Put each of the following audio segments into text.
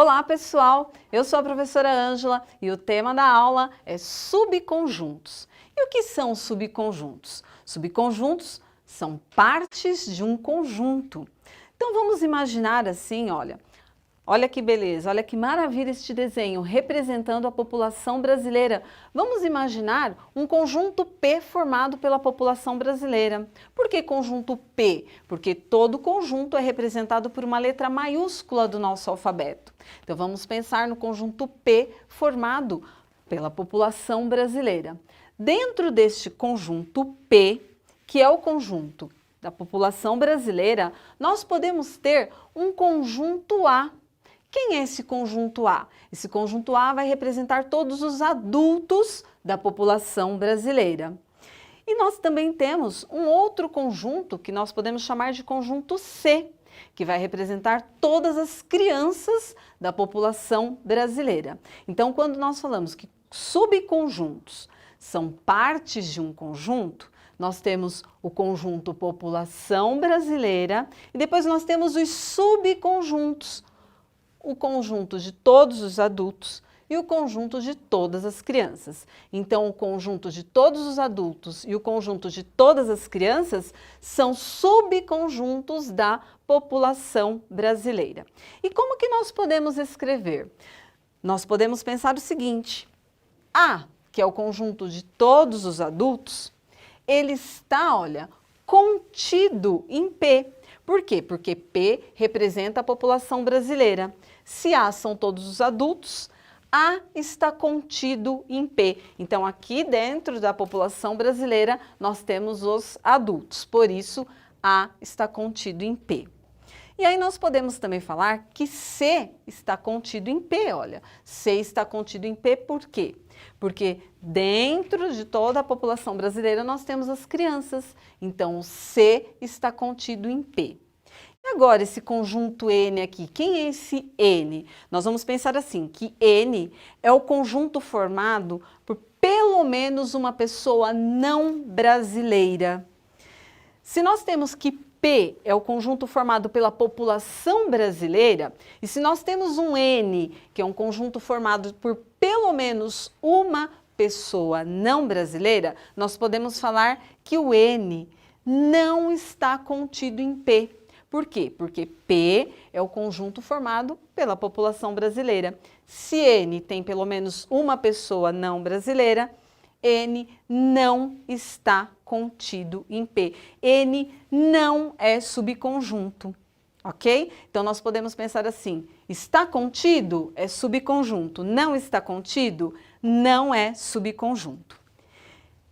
Olá, pessoal! Eu sou a professora Ângela e o tema da aula é subconjuntos. E o que são subconjuntos? Subconjuntos são partes de um conjunto. Então vamos imaginar assim, olha que beleza, olha que maravilha este desenho representando a população brasileira. Vamos imaginar um conjunto P formado pela população brasileira. Por que conjunto P? Porque todo conjunto é representado por uma letra maiúscula do nosso alfabeto. Então vamos pensar no conjunto P formado pela população brasileira. Dentro deste conjunto P, que é o conjunto da população brasileira, nós podemos ter um conjunto A. Quem é esse conjunto A? Esse conjunto A vai representar todos os adultos da população brasileira. E nós também temos um outro conjunto que nós podemos chamar de conjunto C, que vai representar todas as crianças da população brasileira. Então, quando nós falamos que subconjuntos são partes de um conjunto, nós temos o conjunto população brasileira e depois nós temos os subconjuntos, o conjunto de todos os adultos e o conjunto de todas as crianças. Então, o conjunto de todos os adultos e o conjunto de todas as crianças são subconjuntos da população brasileira. E como que nós podemos escrever? Nós podemos pensar o seguinte: A, que é o conjunto de todos os adultos, ele está, contido em P. Por quê? Porque P representa a população brasileira. Se A são todos os adultos, A está contido em P. Então, aqui dentro da população brasileira, nós temos os adultos. Por isso, A está contido em P. E aí nós podemos também falar que C está contido em P, C está contido em P por quê? Porque dentro de toda a população brasileira nós temos as crianças, então o C está contido em P. E agora esse conjunto N aqui, quem é esse N? Nós vamos pensar assim, que N é o conjunto formado por pelo menos uma pessoa não brasileira. Se nós temos que P é o conjunto formado pela população brasileira, e se nós temos um N, que é um conjunto formado por pelo menos uma pessoa não brasileira, nós podemos falar que o N não está contido em P. Por quê? Porque P é o conjunto formado pela população brasileira. Se N tem pelo menos uma pessoa não brasileira, N não está contido em P. N não é subconjunto, ok? Então, nós podemos pensar assim, está contido é subconjunto, não está contido não é subconjunto.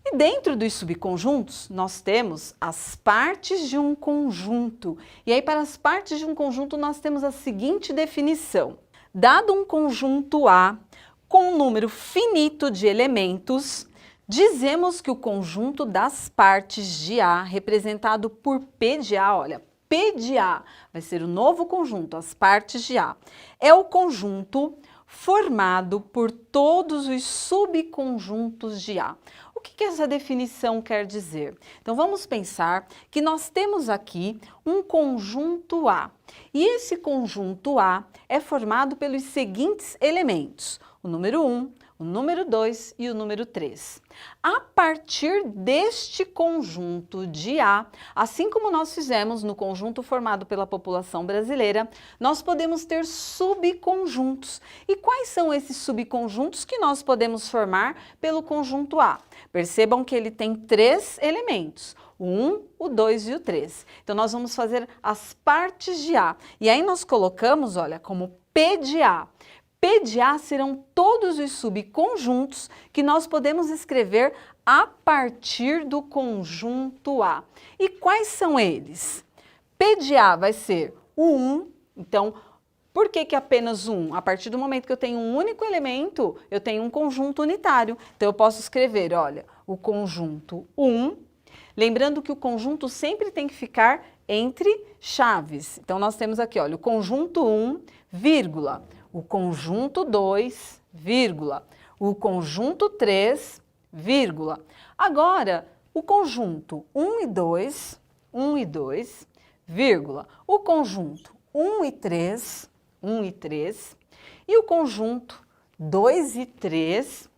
E dentro dos subconjuntos, nós temos as partes de um conjunto. E aí, para as partes de um conjunto, nós temos a seguinte definição. Dado um conjunto A com um número finito de elementos, dizemos que o conjunto das partes de A, representado por P de A, P de A vai ser o novo conjunto, as partes de A, é o conjunto formado por todos os subconjuntos de A. O que essa definição quer dizer? Então vamos pensar que nós temos aqui um conjunto A, e esse conjunto A é formado pelos seguintes elementos, o número 1, o número 2 e o número 3. A partir deste conjunto de A, assim como nós fizemos no conjunto formado pela população brasileira, nós podemos ter subconjuntos. E quais são esses subconjuntos que nós podemos formar pelo conjunto A? Percebam que ele tem 3 elementos, o 1, o 2 e o 3. Então, nós vamos fazer as partes de A. E aí nós colocamos, como P de A. P de A serão todos os subconjuntos que nós podemos escrever a partir do conjunto A. E quais são eles? P de A vai ser o 1, então, por que apenas 1? A partir do momento que eu tenho um único elemento, eu tenho um conjunto unitário. Então, eu posso escrever, o conjunto 1, lembrando que o conjunto sempre tem que ficar entre chaves. Então, nós temos aqui, o conjunto 1, vírgula, o conjunto 2, vírgula, o conjunto 3, vírgula. Agora, o conjunto 1 e 2, vírgula, o conjunto 1 e 3, e o conjunto 2 e 3,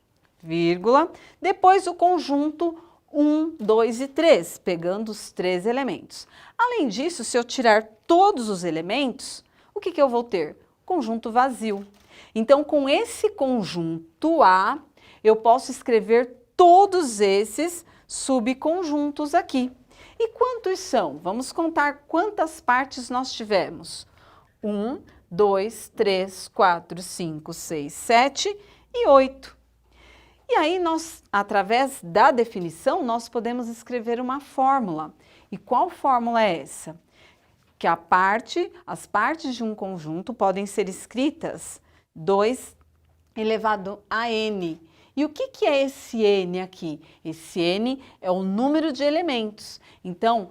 vírgula, depois o conjunto 1, 2 e 3, pegando os 3 elementos. Além disso, se eu tirar todos os elementos, o que eu vou ter? Conjunto vazio. Então, com esse conjunto A, eu posso escrever todos esses subconjuntos aqui. E quantos são? Vamos contar quantas partes nós tivemos. 1, 2, 3, 4, 5, 6, 7 e 8. E aí, através da definição, nós podemos escrever uma fórmula. E qual fórmula é essa? Que as partes de um conjunto podem ser escritas 2 elevado a n. E o que é esse n aqui? Esse n é o número de elementos. Então,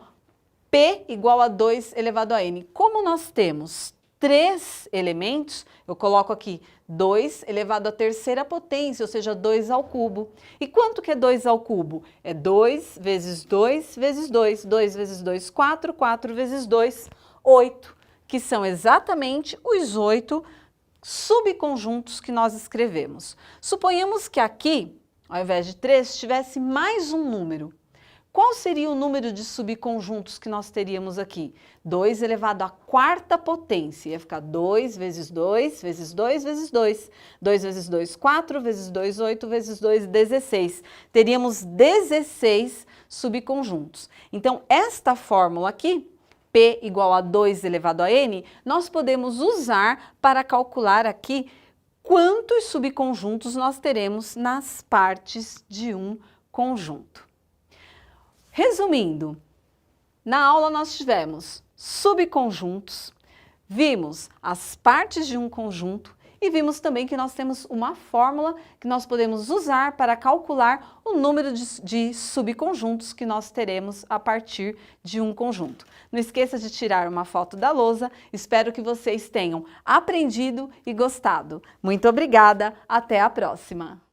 P igual a 2 elevado a n. Como nós temos 3 elementos, eu coloco aqui 2 elevado à terceira potência, ou seja, 2 ao cubo. E quanto que é 2 ao cubo? É 2 vezes 2 vezes 2. 2 vezes 2, 4. 4 vezes 2, 8. Que são exatamente os 8 subconjuntos que nós escrevemos. Suponhamos que aqui, ao invés de 3, tivesse mais um número. Qual seria o número de subconjuntos que nós teríamos aqui? 2 elevado à quarta potência. Ia ficar 2 vezes 2 vezes 2 vezes 2. 2 vezes 2, 4 vezes 2, 8 vezes 2, 16. Teríamos 16 subconjuntos. Então, esta fórmula aqui, P igual a 2 elevado a n, nós podemos usar para calcular aqui quantos subconjuntos nós teremos nas partes de um conjunto. Resumindo, na aula nós tivemos subconjuntos, vimos as partes de um conjunto e vimos também que nós temos uma fórmula que nós podemos usar para calcular o número de subconjuntos que nós teremos a partir de um conjunto. Não esqueça de tirar uma foto da lousa, espero que vocês tenham aprendido e gostado. Muito obrigada, até a próxima!